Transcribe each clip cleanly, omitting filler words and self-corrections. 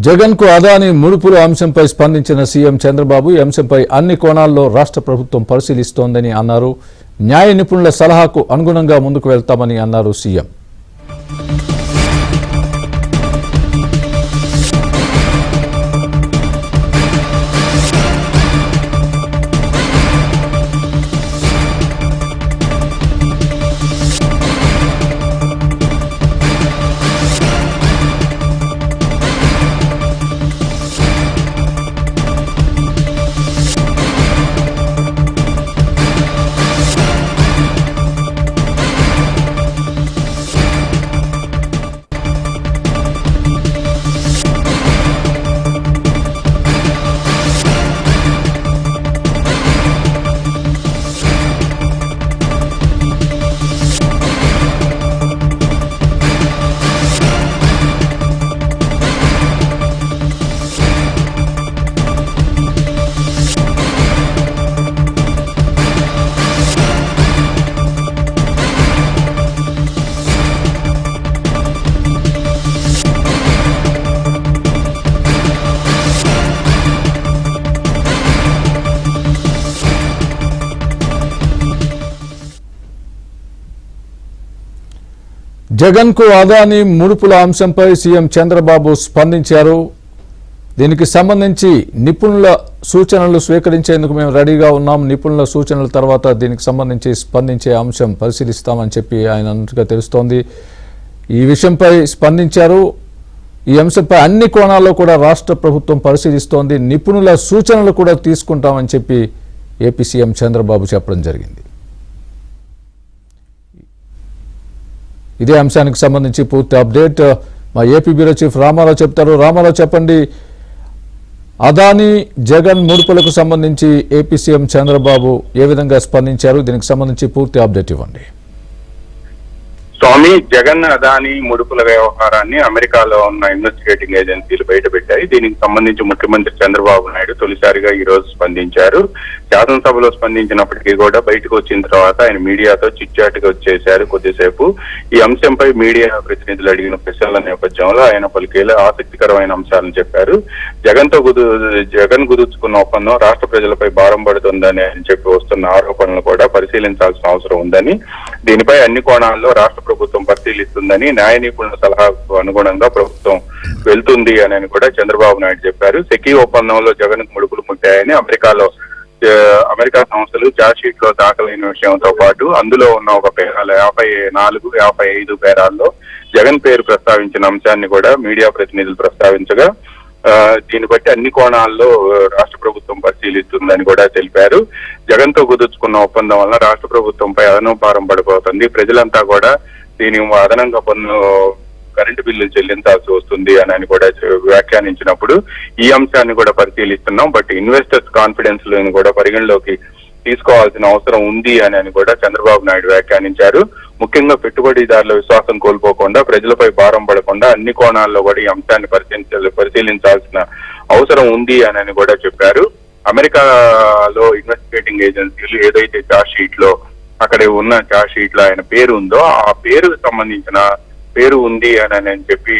జగన్ కు అదాని ముడుపుల అంశంపై స్పందించిన సీఎం చంద్రబాబు ఈ అంశంపై అన్ని కోణాల్లో రాష్ట్ర ప్రభుత్వం పరిశీలిస్తోందని అన్నారు. న్యాయ నిపుణుల సలహాకు అనుగుణంగా ముందుకు వెళ్తామని అన్నారు సీఎం. జగన్ కు అదాని ముడుపుల అంశంపై సీఎం చంద్రబాబు స్పందించారు. దీనికి సంబంధించి నిపుణుల సూచనలు స్వీకరించేందుకు మేము రెడీగా ఉన్నాం. నిపుణుల సూచనల తర్వాత దీనికి సంబంధించి స్పందించే అంశం పరిశీలిస్తామని చెప్పి ఆయన అన్నట్టుగా తెలుస్తోంది. ఈ విషయంపై స్పందించారు. ఈ అంశంపై అన్ని కోణాల్లో కూడా రాష్ట్ర ప్రభుత్వం పరిశీలిస్తోంది. నిపుణుల సూచనలు కూడా తీసుకుంటామని చెప్పి ఏపీ సీఎం చంద్రబాబు చెప్పడం జరిగింది. ఇదే అంశానికి సంబంధించి పూర్తి అప్డేట్ మా ఏపీ బ్యూరో చీఫ్ రామారావు చెప్తారు. రామారావు చెప్పండి, అదాని జగన్ ముడుపులకు సంబంధించి ఏపీ సీఎం చంద్రబాబు ఏ విధంగా స్పందించారు? దీనికి సంబంధించి పూర్తి అప్డేట్ ఇవ్వండి. స్వామి, జగన్ అదాని ముడుపుల వ్యవహారాన్ని అమెరికాలో ఉన్న ఇన్వెస్టిగేటింగ్ ఏజెన్సీలు బయటపెట్టాయి. దీనికి సంబంధించి ముఖ్యమంత్రి చంద్రబాబు నాయుడు తొలిసారిగా ఈ రోజు స్పందించారు. శాసనసభలో స్పందించినప్పటికీ కూడా బయటకు వచ్చిన తర్వాత ఆయన మీడియాతో చిట్చాటుగా వచ్చేశారు. కొద్దిసేపు ఈ అంశంపై మీడియా ప్రతినిధులు అడిగిన ప్రశ్నల నేపథ్యంలో ఆయన పలుకేల ఆసక్తికరమైన అంశాలను చెప్పారు. జగన్ కుదుర్చుకున్న ఒప్పందం రాష్ట్ర ప్రజలపై భారం పడుతుందని అని చెప్పి వస్తున్న ఆరోపణలు కూడా పరిశీలించాల్సిన అవసరం ఉందని, దీనిపై అన్ని కోణాల్లో రాష్ట్ర ప్రభుత్వం పరిశీలిస్తుందని, న్యాయ నిపుణుల సలహాకు అనుగుణంగా ప్రభుత్వం వెళ్తుంది అని కూడా చంద్రబాబు నాయుడు చెప్పారు. సెకీ ఒప్పందంలో జగన్ ముడుపులు ముట్టాయని అమెరికా సంస్థలు ఛార్జ్ షీట్ లో దాఖలైన విషయంతో పాటు అందులో ఉన్న ఒక పేరాల 54, 55 పేరాల్లో జగన్ పేరు ప్రస్తావించిన అంశాన్ని కూడా మీడియా ప్రతినిధులు ప్రస్తావించగా దీన్ని బట్టి అన్ని కోణాల్లో రాష్ట్ర ప్రభుత్వం పరిశీలిస్తుందని కూడా తెలిపారు. జగన్ తో కుదుర్చుకున్న ఒప్పందం వల్ల రాష్ట్ర ప్రభుత్వంపై అదనపు భారం పడిపోతుంది. ప్రజలంతా కూడా దీని అదనంగా పన్ను కరెంటు బిల్లులు చెల్లించాల్సి వస్తుంది అని కూడా వ్యాఖ్యానించినప్పుడు ఈ అంశాన్ని కూడా పరిశీలిస్తున్నాం. బట్ ఇన్వెస్టర్స్ కాన్ఫిడెన్స్ లను కూడా పరిగణలోకి తీసుకోవాల్సిన అవసరం ఉంది అని కూడా చంద్రబాబు నాయుడు వ్యాఖ్యానించారు. ముఖ్యంగా పెట్టుబడిదారుల విశ్వాసం కోల్పోకుండా, ప్రజలపై భారం పడకుండా అన్ని కోణాల్లో కూడా ఈ అంశాన్ని పరిశీలించాల్సిన అవసరం ఉంది అని కూడా చెప్పారు. అమెరికాలో ఇన్వెస్టిగేటింగ్ ఏజెన్సీలు ఏదైతే ఛార్జ్ షీట్ లో అక్కడ ఉన్న ఛార్జ్ షీట్ లో ఆయన పేరు ఉందో ఆ పేరుకు సంబంధించిన పేరు ఉంది అని చెప్పి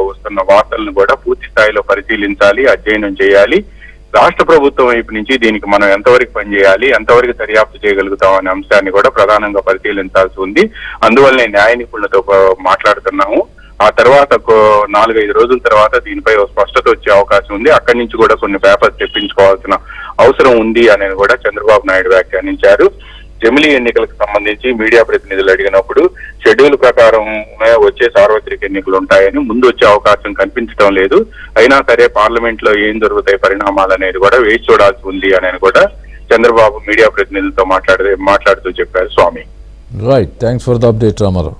వస్తున్న వార్తలను కూడా పూర్తి స్థాయిలో పరిశీలించాలి, అధ్యయనం చేయాలి. రాష్ట్ర ప్రభుత్వం వైపు నుంచి దీనికి మనం ఎంతవరకు పనిచేయాలి, ఎంతవరకు దర్యాప్తు చేయగలుగుతాం అనే అంశాన్ని కూడా ప్రధానంగా పరిశీలించాల్సి ఉంది. అందువల్లనే న్యాయ నిపుణులతో మాట్లాడుతున్నాము. ఆ తర్వాత 4-5 రోజుల తర్వాత దీనిపై స్పష్టత వచ్చే అవకాశం ఉంది. అక్కడి నుంచి కూడా కొన్ని పేపర్స్ తెప్పించుకోవాల్సిన అవసరం ఉంది అని కూడా చంద్రబాబు నాయుడు వ్యాఖ్యానించారు. జమిలీ ఎన్నికలకు సంబంధించి మీడియా ప్రతినిధులు అడిగినప్పుడు షెడ్యూల్ ప్రకారం వచ్చే సార్వత్రిక ఎన్నికలు ఉంటాయని, ముందు వచ్చే అవకాశం కనిపించడం లేదు. అయినా సరే పార్లమెంట్ లో ఏం జరుగుతాయి పరిణామాలు అనేది కూడా వేచి చూడాల్సి ఉంది అని కూడా చంద్రబాబు మీడియా ప్రతినిధులతో మాట్లాడుతూ చెప్పారు. Swami, right, thanks for the update Ramarao.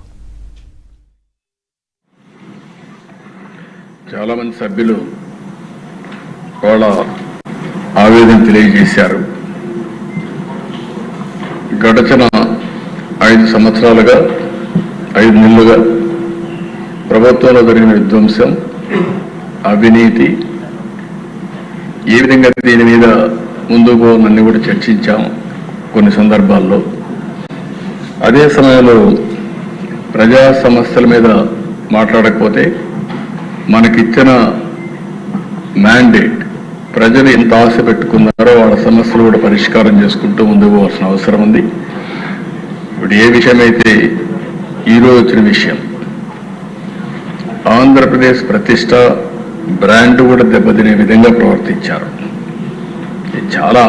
చాలా మంది సభ్యులు వాళ్ళ ఆవేదన తెలియజేశారు. గడచిన 5 సంవత్సరాలుగా 5 నెలలుగా ప్రభుత్వంలో జరిగిన విధ్వంసం, అవినీతి, ఏ విధంగా దీని మీద ముందుకు పోవాలని కూడా చర్చించాం కొన్ని సందర్భాల్లో. అదే సమయంలో ప్రజా సమస్యల మీద మాట్లాడకపోతే మనకిచ్చిన మ్యాండేట్. ప్రజలు ఎంత ఆశ పెట్టుకున్నారో వాళ్ళ సమస్యలు కూడా పరిష్కారం చేసుకుంటూ ముందుకు పోవాల్సిన అవసరం ఉంది. ఇప్పుడు ఏ విషయమైతే ఈరోజు వచ్చిన విషయం, ఆంధ్రప్రదేశ్ ప్రతిష్ట బ్రాండ్ కూడా దెబ్బతినే విధంగా ప్రవర్తించారు. ఇది చాలా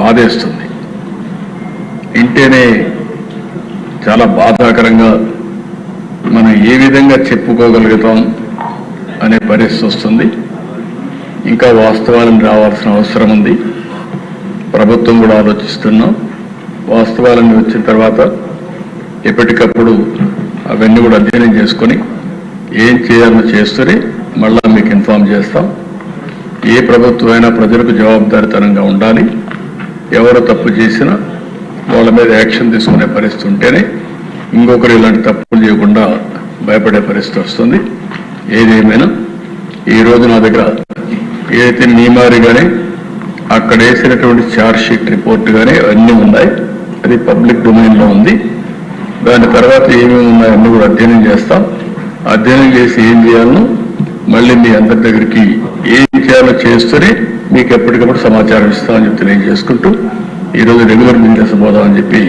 బాధేస్తుంది. ఇంటేనే చాలా బాధాకరంగా మనం ఏ విధంగా చెప్పుకోగలుగుతాం అనే పరిస్థితి వస్తుంది. ఇంకా వాస్తవాలను రావాల్సిన అవసరం ఉంది. ప్రభుత్వం కూడా ఆలోచిస్తున్నాం. వాస్తవాలన్నీ వచ్చిన తర్వాత ఎప్పటికప్పుడు అవన్నీ కూడా అధ్యయనం చేసుకొని ఏం చేయాలో చేస్తూనే మళ్ళా మీకు ఇన్ఫార్మ్ చేస్తాం. ఏ ప్రభుత్వం అయినా ప్రజలకు జవాబుదారీతనంగా ఉండాలి. ఎవరు తప్పు చేసినా వాళ్ళ మీద యాక్షన్ తీసుకునే పరిస్థితి ఉంటేనే ఇంకొకరు ఇలాంటి తప్పులు చేయకుండా భయపడే పరిస్థితి వస్తుంది. ఏదేమైనా ఈరోజు నా దగ్గర ఏదైతే నియమారి కానీ అక్కడ వేసినటువంటి ఛార్జ్ షీట్ రిపోర్ట్ కానీ అన్నీ ఉన్నాయి. అది పబ్లిక్ డొమైన్లో ఉంది. దాని తర్వాత ఏమేమి ఉన్నాయో అన్నీ కూడా అధ్యయనం చేస్తాం. అధ్యయనం చేసి ఏం చేయాలనో మళ్ళీ మీ అందరి దగ్గరికి ఏం చేయాలో చేస్తూనే మీకు ఎప్పటికప్పుడు సమాచారం ఇస్తామని చెప్పి తెలియజేసుకుంటూ ఈరోజు రెగ్యులర్ బిజినెస్ పోదామని చెప్పి